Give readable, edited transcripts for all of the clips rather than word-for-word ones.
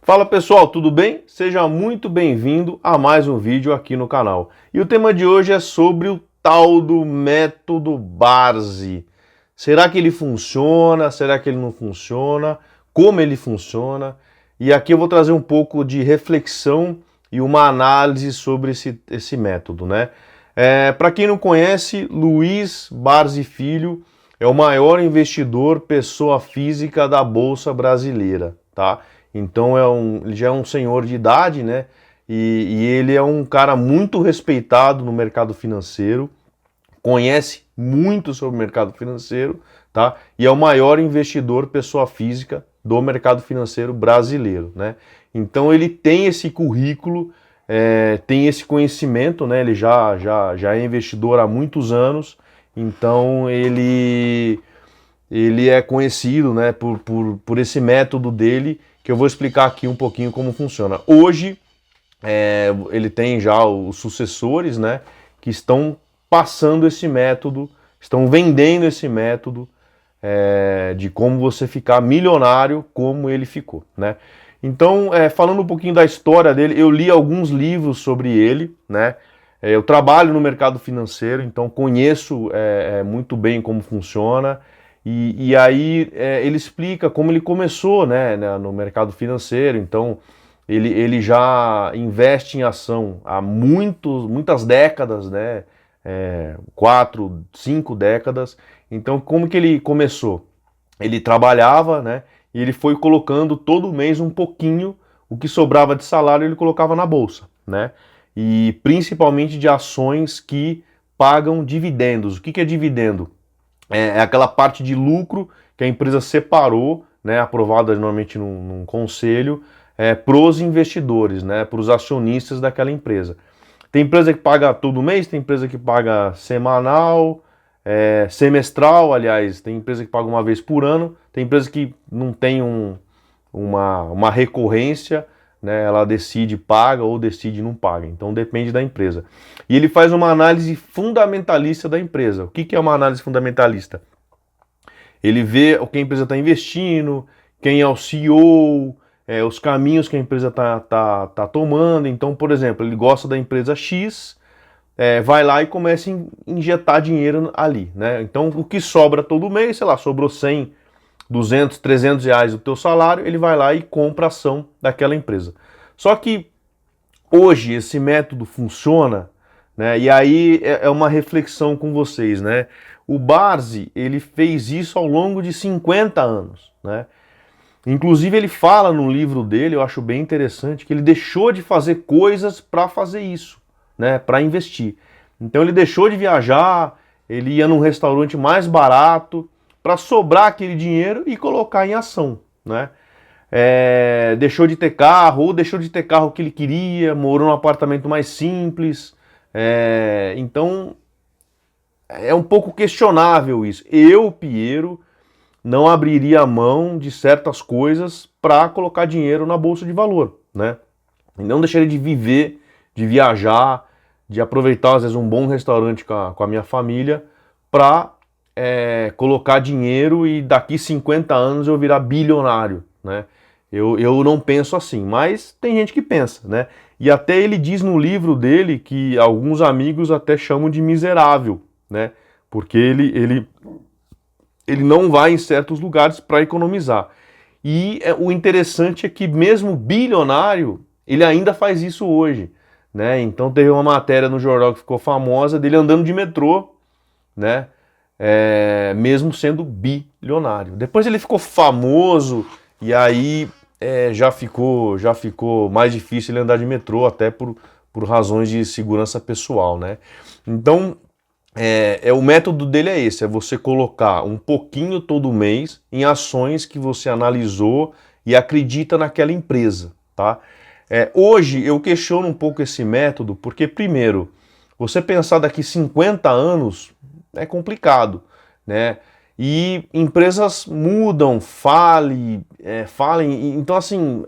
Fala pessoal, tudo bem? Seja muito bem-vindo a mais um vídeo aqui no canal. E o tema de hoje é sobre o tal do método Barsi. Será que ele funciona? Será que ele não funciona? Como ele funciona? E aqui eu vou trazer um pouco de reflexão e uma análise sobre esse método, né? Para quem não conhece, Luiz Barsi Filho é o maior investidor pessoa física da Bolsa Brasileira, tá? Então ele já é um senhor de idade, né? E ele é um cara muito respeitado no mercado financeiro, conhece muito sobre o mercado financeiro, tá? E é o maior investidor pessoa física do mercado financeiro brasileiro, né? Então ele tem esse currículo, tem esse conhecimento, né? Ele já é investidor há muitos anos, então ele é conhecido, né, por esse método dele, que eu vou explicar aqui um pouquinho como funciona. Hoje, ele tem já os sucessores, né, que estão passando esse método, estão vendendo esse método de como você ficar milionário como ele ficou, né. Então, falando um pouquinho da história dele, eu li alguns livros sobre ele, né. Eu trabalho no mercado financeiro, então conheço muito bem como funciona. E aí ele explica como ele começou, né, no mercado financeiro. Então ele já investe em ação há muitas décadas, né, 4, 5 décadas. Então como que ele começou? Ele trabalhava, né, e ele foi colocando todo mês um pouquinho, o que sobrava de salário ele colocava na bolsa, né, e principalmente de ações que pagam dividendos. O que é dividendo? É aquela parte de lucro que a empresa separou, né, aprovada normalmente num conselho, para os investidores, né, para os acionistas daquela empresa. Tem empresa que paga todo mês, tem empresa que paga semanal, semestral, aliás, tem empresa que paga uma vez por ano, tem empresa que não tem uma recorrência, né, ela decide paga ou decide não paga, então depende da empresa. E ele faz uma análise fundamentalista da empresa. O que é uma análise fundamentalista? Ele vê o que a empresa está investindo, quem é o CEO, os caminhos que a empresa tá tomando. Então, por exemplo, ele gosta da empresa X, vai lá e começa a injetar dinheiro ali, né? Então, o que sobra todo mês, sei lá, sobrou 100, 200, 300 reais do teu salário, ele vai lá e compra a ação daquela empresa. Só que hoje esse método funciona, né? E aí é uma reflexão com vocês, né? O Barsi, ele fez isso ao longo de 50 anos, né? Inclusive ele fala no livro dele, eu acho bem interessante, que ele deixou de fazer coisas para fazer isso, né? Para investir. Então ele deixou de viajar, ele ia num restaurante mais barato para sobrar aquele dinheiro e colocar em ação, né? Deixou de ter carro, ou deixou de ter carro que ele queria, morou num apartamento mais simples. Então é um pouco questionável isso. Eu, Piero, não abriria a mão de certas coisas para colocar dinheiro na bolsa de valor, né? E não deixaria de viver, de viajar, de aproveitar às vezes um bom restaurante com a minha família para colocar dinheiro e daqui 50 anos eu virar bilionário, né? Eu não penso assim, mas tem gente que pensa, né? E até ele diz no livro dele que alguns amigos até chamam de miserável, né? Porque ele não vai em certos lugares para economizar. E o interessante é que mesmo bilionário, ele ainda faz isso hoje, né? Então teve uma matéria no jornal que ficou famosa dele andando de metrô, né? Mesmo sendo bilionário. Depois ele ficou famoso e aí já ficou mais difícil ele andar de metrô, até por razões de segurança pessoal, né? Então o método dele é esse, é você colocar um pouquinho todo mês em ações que você analisou e acredita naquela empresa, tá? Hoje eu questiono um pouco esse método, porque primeiro, você pensar daqui 50 anos é complicado, né? E empresas mudam, falem, então assim,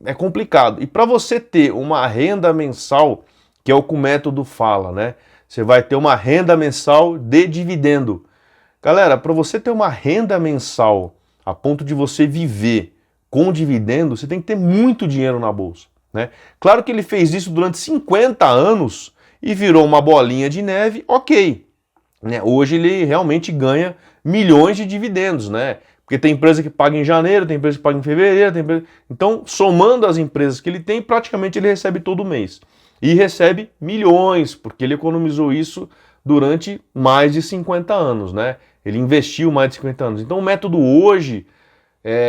é complicado. E para você ter uma renda mensal, que é o que o método fala, né? Você vai ter uma renda mensal de dividendo. Galera, para você ter uma renda mensal a ponto de você viver com dividendo, você tem que ter muito dinheiro na bolsa, né? Claro que ele fez isso durante 50 anos e virou uma bolinha de neve, ok, né? Hoje ele realmente ganha milhões de dividendos, né? Porque tem empresa que paga em janeiro, tem empresa que paga em fevereiro, então somando as empresas que ele tem, praticamente ele recebe todo mês. E recebe milhões, porque ele economizou isso durante mais de 50 anos, né? Ele investiu mais de 50 anos. Então o método hoje,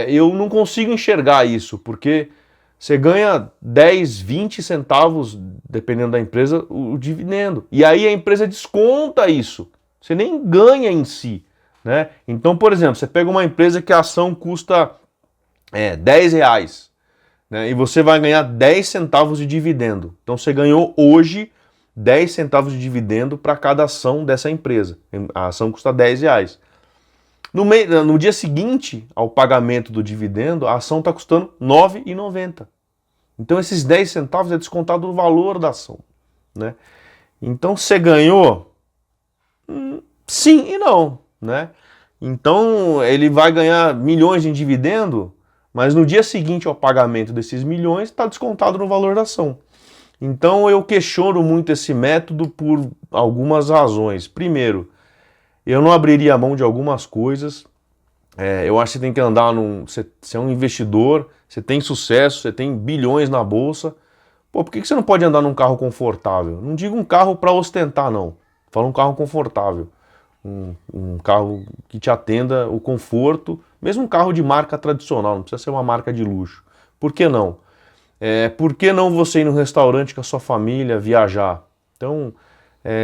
eu não consigo enxergar isso, porque você ganha 10, 20 centavos, dependendo da empresa, o dividendo. E aí a empresa desconta isso. Você nem ganha em si, né? Então, por exemplo, você pega uma empresa que a ação custa 10 reais, né? E você vai ganhar 10 centavos de dividendo. Então você ganhou hoje 10 centavos de dividendo para cada ação dessa empresa. A ação custa 10 reais. No dia seguinte ao pagamento do dividendo, a ação está custando R$ 9,90. Então esses 10 centavos é descontado do valor da ação, né? Então você ganhou? Sim e não, né? Então ele vai ganhar milhões em dividendo, mas no dia seguinte ao pagamento desses milhões está descontado no valor da ação. Então eu questiono muito esse método por algumas razões. Primeiro, eu não abriria a mão de algumas coisas. Eu acho que você tem que andar Você é um investidor, você tem sucesso, você tem bilhões na bolsa. Pô, por que você não pode andar num carro confortável? Não digo um carro para ostentar, não. Falo um carro confortável. Um carro que te atenda o conforto, mesmo um carro de marca tradicional, não precisa ser uma marca de luxo. Por que não? Por que não você ir no restaurante com a sua família, viajar? Então,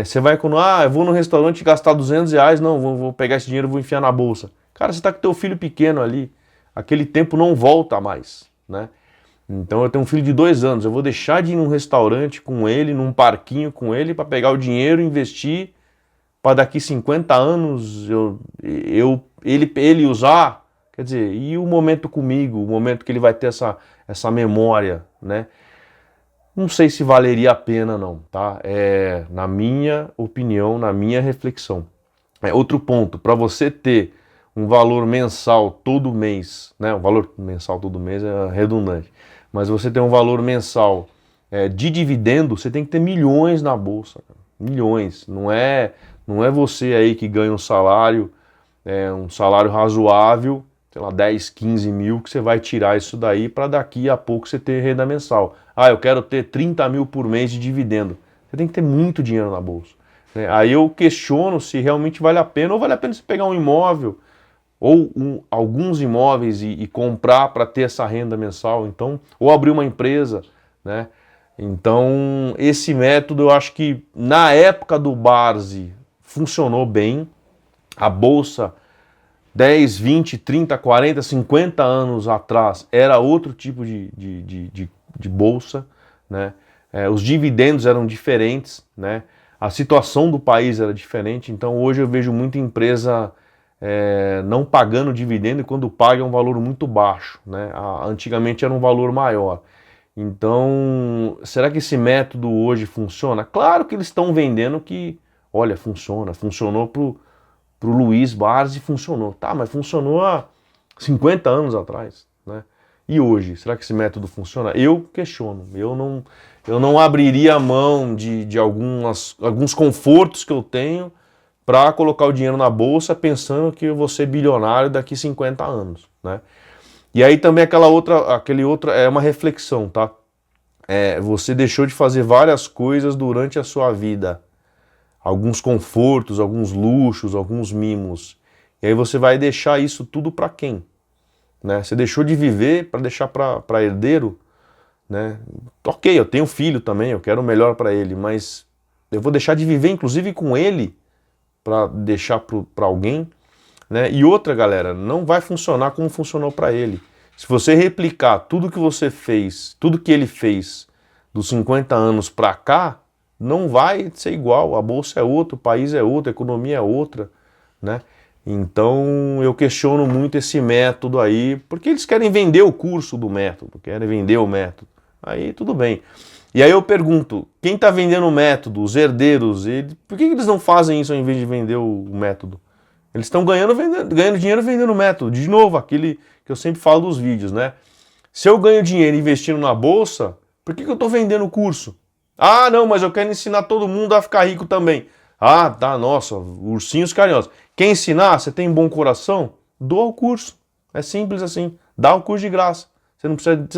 você vai quando, eu vou no restaurante gastar 200 reais, não, vou pegar esse dinheiro e vou enfiar na bolsa. Cara, você está com teu filho pequeno ali, aquele tempo não volta mais, né? Então eu tenho um filho de 2 anos, eu vou deixar de ir num restaurante com ele, num parquinho com ele, para pegar o dinheiro, investir, para daqui 50 anos ele usar, quer dizer, e o momento comigo, o momento que ele vai ter essa memória, né? Não sei se valeria a pena não, tá? Na minha opinião, na minha reflexão. Outro ponto, para você ter um valor mensal todo mês, né? Um valor mensal todo mês é redundante, mas você tem um valor mensal de dividendo, você tem que ter milhões na bolsa, cara. Milhões, não é você aí que ganha um salário razoável, sei lá, 10, 15 mil, que você vai tirar isso daí para daqui a pouco você ter renda mensal. Eu quero ter 30 mil por mês de dividendo. Você tem que ter muito dinheiro na bolsa, né? Aí eu questiono se realmente vale a pena, ou vale a pena você pegar um imóvel, ou alguns imóveis e comprar para ter essa renda mensal, então, ou abrir uma empresa, né? Então, esse método eu acho que na época do Barsi funcionou bem. A bolsa 10, 20, 30, 40, 50 anos atrás era outro tipo de bolsa, né? Os dividendos eram diferentes, né? A situação do país era diferente, então hoje eu vejo muita empresa não pagando dividendo, e quando paga é um valor muito baixo, né? Antigamente era um valor maior. Então, será que esse método hoje funciona? Claro que eles estão vendendo que, olha, funcionou pro Luiz Barsi, funcionou. Tá, mas funcionou há 50 anos atrás, né? E hoje, será que esse método funciona? Eu questiono, eu não abriria a mão de alguns confortos que eu tenho para colocar o dinheiro na bolsa pensando que eu vou ser bilionário daqui 50 anos, né? E aí também aquele outro é uma reflexão, tá? Você deixou de fazer várias coisas durante a sua vida. Alguns confortos, alguns luxos, alguns mimos. E aí você vai deixar isso tudo para quem? Né? Você deixou de viver para deixar para herdeiro? Né? Ok, eu tenho filho também, eu quero o melhor para ele, mas eu vou deixar de viver inclusive com ele para deixar para alguém? Né? E outra, galera, não vai funcionar como funcionou para ele. Se você replicar tudo que você fez, tudo que ele fez dos 50 anos para cá, não vai ser igual. A bolsa é outra, o país é outro, a economia é outra, né? Então eu questiono muito esse método aí, porque eles querem vender o curso do método, querem vender o método. Aí tudo bem. E aí eu pergunto, quem está vendendo o método, os herdeiros, por que eles não fazem isso ao invés de vender o método? Eles estão ganhando dinheiro vendendo o método. De novo, aquele que eu sempre falo dos vídeos, né? Se eu ganho dinheiro investindo na bolsa, por que eu estou vendendo o curso? Ah, não, mas eu quero ensinar todo mundo a ficar rico também. Ah, tá, nossa, ursinhos carinhosos. Quer ensinar? Você tem bom coração? Doa o curso. É simples assim. Dá o curso de graça. Você não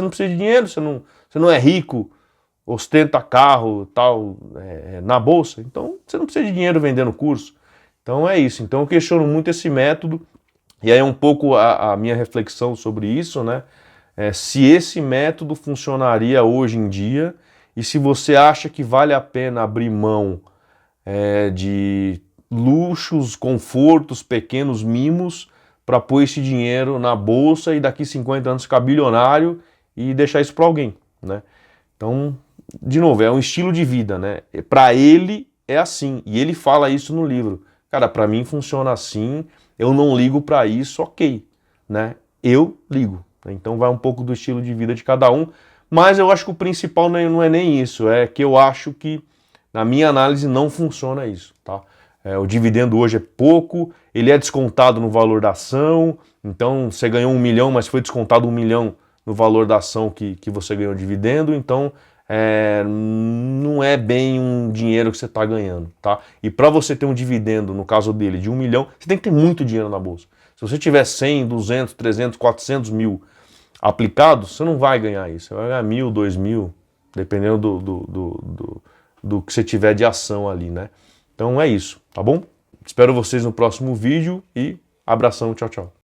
precisa de dinheiro, você não é rico, ostenta carro tal na bolsa. Então você não precisa de dinheiro vendendo curso. Então é isso. Então eu questiono muito esse método. E aí um pouco a minha reflexão sobre isso, né? Se esse método funcionaria hoje em dia e se você acha que vale a pena abrir mão de luxos, confortos, pequenos mimos para pôr esse dinheiro na bolsa e daqui 50 anos ficar bilionário e deixar isso para alguém, né? Então, de novo, é um estilo de vida, né? Para ele é assim, e ele fala isso no livro. Cara, para mim funciona assim, eu não ligo para isso, ok, né? Eu ligo. Então vai um pouco do estilo de vida de cada um, mas eu acho que o principal não é nem isso, é que eu acho que, na minha análise, não funciona isso, tá? O dividendo hoje é pouco, ele é descontado no valor da ação, então você ganhou 1 milhão, mas foi descontado 1 milhão no valor da ação que você ganhou dividendo, então não é bem um dinheiro que você está ganhando, tá? E para você ter um dividendo, no caso dele, de 1 milhão, você tem que ter muito dinheiro na bolsa. Se você tiver 100, 200, 300, 400 mil aplicados, você não vai ganhar isso. Você vai ganhar 1.000, 2.000, dependendo do que você tiver de ação ali, né? Então é isso, tá bom? Espero vocês no próximo vídeo e abração, tchau, tchau.